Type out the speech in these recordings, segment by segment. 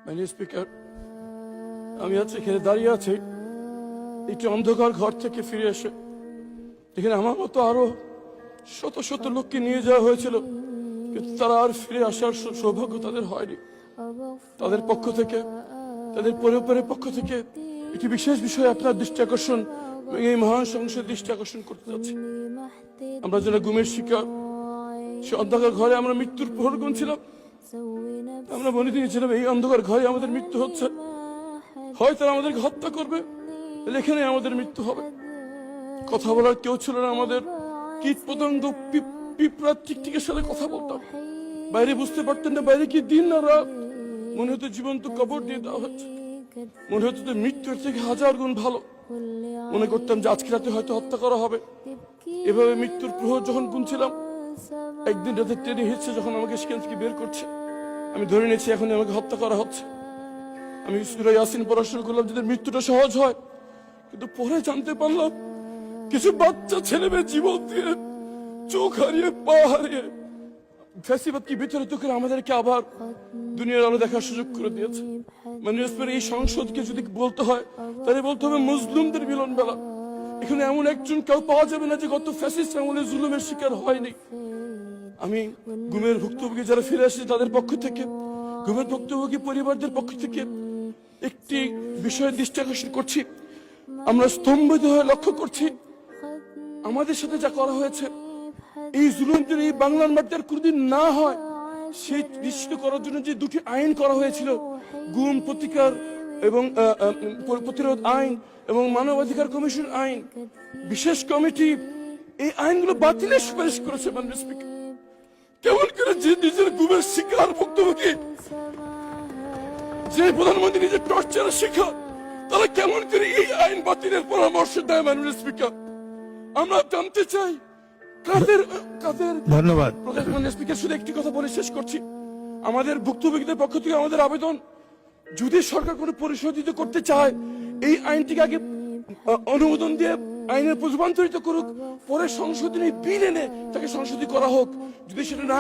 মাননীয় স্পিকার, আমি আজ এখানে দাঁড়িয়ে আছি একটি অন্ধকার ঘর থেকে ফিরে এসে। এখানে আমার মতো আরো শত শত লোককে নিয়ে যাওয়া হয়েছিল, কিন্তু তারা আর ফিরে আসার সৌভাগ্য তাদের হয়নি। তাদের পক্ষ থেকে, তাদের পরিবারের পক্ষ থেকে একটি বিশেষ বিষয়ে আপনার দৃষ্টি আকর্ষণ এবং এই মহান সংসদের দৃষ্টি আকর্ষণ করতে যাচ্ছি। আমরা যারা গুমের শিকার, সে অন্ধকার ঘরে আমরা মৃত্যুর প্রহর গুনছিলাম। আমরা মনে দিয়েছিলাম এই অন্ধকার ঘরে আমাদের মৃত্যু হচ্ছে, হয় তারা আমাদেরকে হত্যা করবে, এখানে আমাদের মৃত্যু হবে। কথা বলার কেউ ছিল না আমাদের। কীট পতঙ্গ, পিঁপড়া, টিকটিকের সাথে কথা বলতাম। বাইরে বুঝতে পারতেন না বাইরে কি দিন না রাত। মনে হতো জীবন্ত কবর দিয়ে দেওয়া হচ্ছে। মনে হতো যে মৃত্যুর থেকে হাজার গুণ ভালো। মনে করতাম যে আজকে রাতে হয়তো হত্যা করা হবে। এভাবে মৃত্যুর প্রহর যখন গুনছিলাম, একদিন রাতে ট্রেনে হিটছে যখন আমাকে সেখান থেকে বের করছে, আমি ধরে নিয়েছি এখন আমাকে হত্যা করা হচ্ছে। আমি সূরা ইয়াসিন পড়া শুরু করলাম যাদের মৃত্যুটা সহজ হয়, কিন্তু পরে জানতে পারলাম কিছু বাচ্চা ছেলে মেয়ে জীবন দিয়ে, চোখ হারিয়ে, পা হারিয়ে ফ্যাসিবাদ কি বিতাড়িত করে আমাদেরকে আবার দুনিয়ার আলো দেখার সুযোগ করে দিয়েছে। মানে এই সংসদকে যদি বলতে হয় তাহলে বলতে হবে মজলুমদের মিলন বেলা। এখানে এমন একজন কেউ পাওয়া যাবে না যে গত ফ্যাসিস্ট আমলে জুলুমের শিকার হয়নি। আমি গুমের ভুক্তভোগী যারা ফিরে আসছে তাদের পক্ষ থেকে, গুমের ভুক্তভোগী পরিবারদের পক্ষ থেকে একটি বিষয়ে দৃষ্টি আকর্ষণ করছি। আমরা স্তম্ভিত হয়ে লক্ষ্য করছি আমাদের সাথে যা করা হয়েছে। এই জুলুম যদি এই বাংলার মাটিতে আর কোনদিন না হয়, সেই নিশ্চিত করার জন্য যে দুটি আইন করা হয়েছিল, গুম প্রতিকার এবং প্রতিরোধ আইন এবং মানবাধিকার কমিশন আইন, বিশেষ কমিটি এই আইনগুলো বাতিলের সুপারিশ করেছে। মাননীয় স্পিকার, কেমন করে যে নিজের গুমের শিকার ভুক্তভোগী, যে প্রধানমন্ত্রী নিজের টর্চারের শিকার, তারা কেমন করে এই আইন বাতিলের পরামর্শ দেয়? মাননীয় স্পিকার, আমরা জানতে চাই কাদের কাদের। ধন্যবাদ মাননীয় স্পিকার, শুধু একটি কথা বলে শেষ করছি। আমাদের ভুক্তভোগীদের পক্ষ থেকে আমাদের আবেদন, যদি সরকার কোনো পরিশোধিত করতে চায়, এই আইনটিকে আগে অনুমোদন দিয়ে আইনের রূপান্তরিত করুক, পরে সংশোধনী বিল এনে তাকে সংশোধনী করা হোক। যদি সেটা না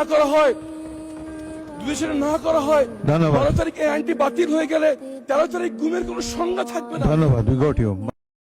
করা হয়, 12 তারিখ এই আইনটি বাতিল হয়ে গেলে 13 তারিখ গুমের কোনো সংজ্ঞা থাকবে না। ধন্যবাদ।